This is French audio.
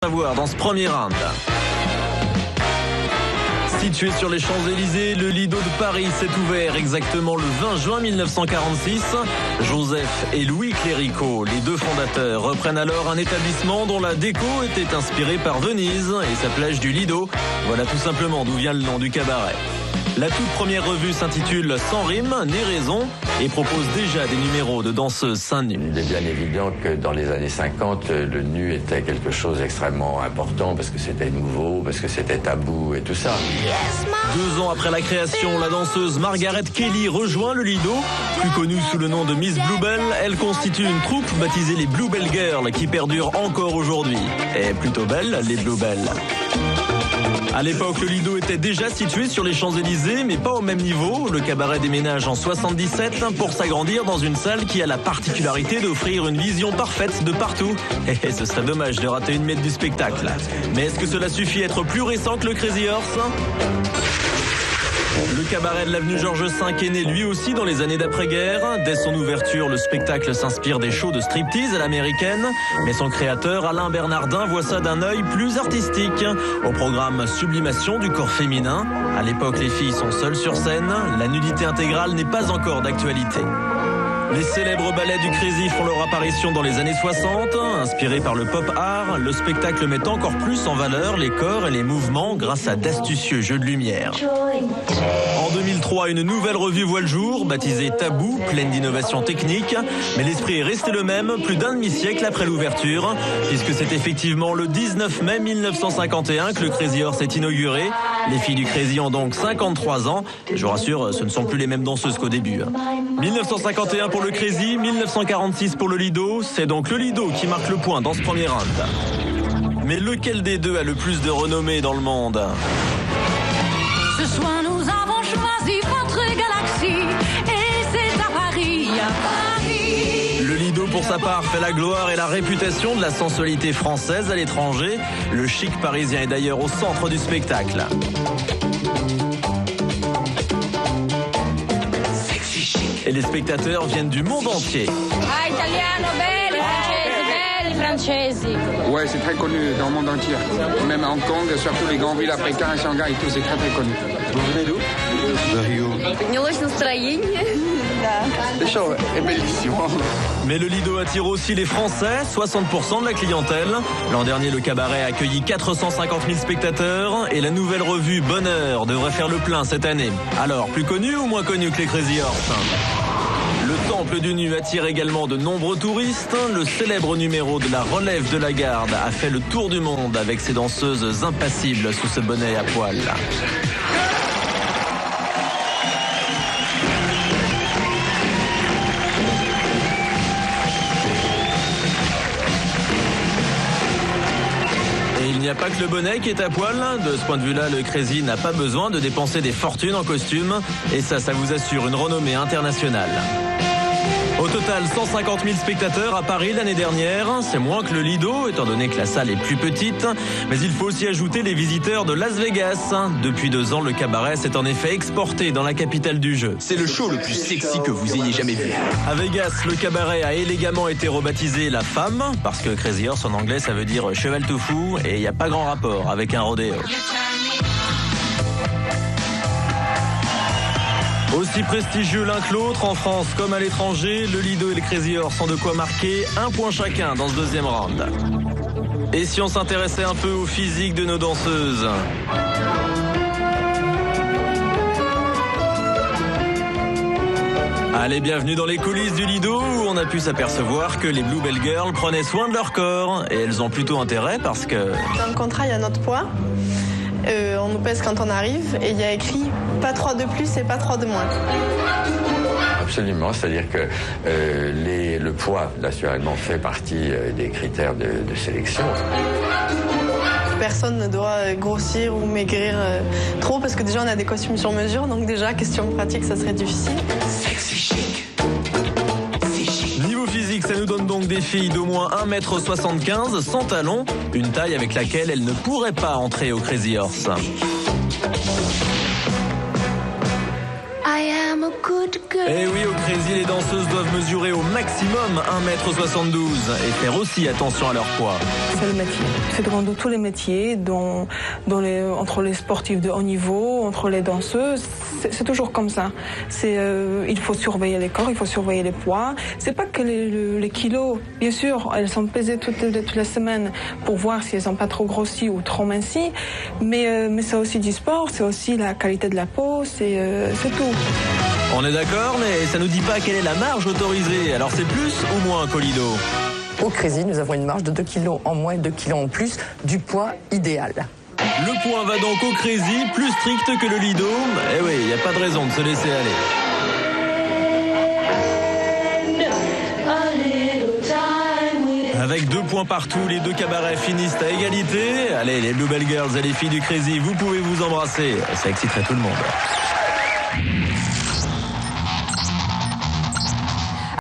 À voir dans ce premier round. Situé sur les Champs-Élysées, le Lido de Paris s'est ouvert exactement le 20 juin 1946. Joseph et Louis Cléricault, les deux fondateurs, reprennent alors un établissement dont la déco était inspirée par Venise et sa plage du Lido. Voilà tout simplement d'où vient le nom du cabaret. La toute première revue s'intitule Sans rime ni raison et propose déjà des numéros de danseuses seins nus. Il est bien évident que dans les années 50, le nu était quelque chose d'extrêmement important parce que c'était nouveau, parce que c'était tabou et tout ça. 2 ans après la création, la danseuse Margaret Kelly rejoint le Lido. Plus connue sous le nom de Miss Bluebell, elle constitue une troupe baptisée les Bluebell Girls qui perdure encore aujourd'hui. Et plutôt belles, les Bluebell. À l'époque, le Lido était déjà situé sur les Champs-Élysées, mais pas au même niveau. Le cabaret déménage en 77 pour s'agrandir dans une salle qui a la particularité d'offrir une vision parfaite de partout. Et ce serait dommage de rater une miette du spectacle. Mais est-ce que cela suffit à être plus récent que le Crazy Horse ? Le cabaret de l'avenue Georges V est né lui aussi dans les années d'après-guerre. Dès son ouverture, le spectacle s'inspire des shows de striptease à l'américaine. Mais son créateur, Alain Bernardin, voit ça d'un œil plus artistique. Au programme Sublimation du corps féminin. À l'époque, les filles sont seules sur scène. La nudité intégrale n'est pas encore d'actualité. Les célèbres ballets du Crazy font leur apparition dans les années 60. Inspiré par le pop art, le spectacle met encore plus en valeur les corps et les mouvements grâce à d'astucieux jeux de lumière. En 2003, une nouvelle revue voit le jour, baptisée Tabou, pleine d'innovations techniques. Mais l'esprit est resté le même plus d'un demi-siècle après l'ouverture, puisque c'est effectivement le 19 mai 1951 que le Crazy Horse est inauguré. Les filles du Crazy ont donc 53 ans. Je vous rassure, ce ne sont plus les mêmes danseuses qu'au début. 1951 pour le Crazy, 1946 pour le Lido. C'est donc le Lido qui marque le point dans ce premier round. Mais lequel des deux a le plus de renommée dans le monde ? Ce soir nous avons choisi votre galaxie et c'est à Paris, à Paris. Le Lido pour sa part fait la gloire et la réputation de la sensualité française à l'étranger. Le chic parisien est d'ailleurs au centre du spectacle. Et les spectateurs viennent du monde entier. Ah, italiano, belli, francesi. Ouais, c'est très connu dans le monde entier. Même à Hong Kong, surtout les grandes villes africaines, Shanghai et tout, c'est très très connu. Vous venez d'où ? De Rio. Le show est bellissimo. Mais le Lido attire aussi les Français, 60% de la clientèle. L'an dernier, le cabaret a accueilli 450 000 spectateurs et la nouvelle revue Bonheur devrait faire le plein cette année. Alors, plus connu ou moins connu que les Crazy Horse ? Le temple du nu attire également de nombreux touristes. Le célèbre numéro de la relève de la garde a fait le tour du monde avec ses danseuses impassibles sous ce bonnet à poil. Il n'y a pas que le bonnet qui est à poil. De ce point de vue-là, le Crazy n'a pas besoin de dépenser des fortunes en costume. Et ça vous assure une renommée internationale. Au total, 150 000 spectateurs à Paris l'année dernière. C'est moins que le Lido, étant donné que la salle est plus petite. Mais il faut aussi ajouter les visiteurs de Las Vegas. Depuis 2 ans, le cabaret s'est en effet exporté dans la capitale du jeu. C'est le show le plus sexy que vous ayez jamais vu. À Vegas, le cabaret a élégamment été rebaptisé La Femme, parce que Crazy Horse en anglais ça veut dire cheval tout fou, et il n'y a pas grand rapport avec un rodéo. Aussi prestigieux l'un que l'autre, en France comme à l'étranger, le Lido et le Crazy Horse ont de quoi marquer 1 point chacun dans ce deuxième round. Et si on s'intéressait un peu au physique de nos danseuses ? Allez, bienvenue dans les coulisses du Lido où on a pu s'apercevoir que les Bluebell Girls prenaient soin de leur corps. Et elles ont plutôt intérêt parce que... Dans le contrat, il y a notre poids. On nous pèse quand on arrive et il y a écrit pas 3 de plus et pas 3 de moins. Absolument, c'est-à-dire que le poids, naturellement, fait partie des critères de sélection. Personne ne doit grossir ou maigrir trop parce que déjà on a des costumes sur mesure, donc déjà, question pratique, ça serait difficile. Sexy chic. Niveau physique, ça nous donne donc des filles d'au moins 1m75 sans talons, une taille avec laquelle elles ne pourraient pas entrer au Crazy Horse. I am a good Et oui, au Crazy, les danseuses doivent mesurer au maximum 1,72 m et faire aussi attention à leur poids. C'est le métier. C'est dans tous les métiers, entre les sportifs de haut niveau, entre les danseuses. C'est toujours comme ça. Il faut surveiller les corps, il faut surveiller les poids. C'est pas que les kilos. Bien sûr, elles sont pesées toutes les semaines pour voir si elles sont pas trop grossies ou trop mincies. Mais c'est aussi du sport, c'est aussi la qualité de la peau, c'est tout. On est d'accord, mais ça nous dit pas quelle est la marge autorisée. Alors c'est plus ou moins, Colido? Au Crazy, nous avons une marge de 2 kg en moins et 2 kg en plus du poids idéal. Le point va donc au Crazy, plus strict que le Lido. Eh oui, il n'y a pas de raison de se laisser aller. Avec 2 points partout, les 2 cabarets finissent à égalité. Allez, les Bluebell Girls et les filles du Crazy, vous pouvez vous embrasser. Ça exciterait tout le monde.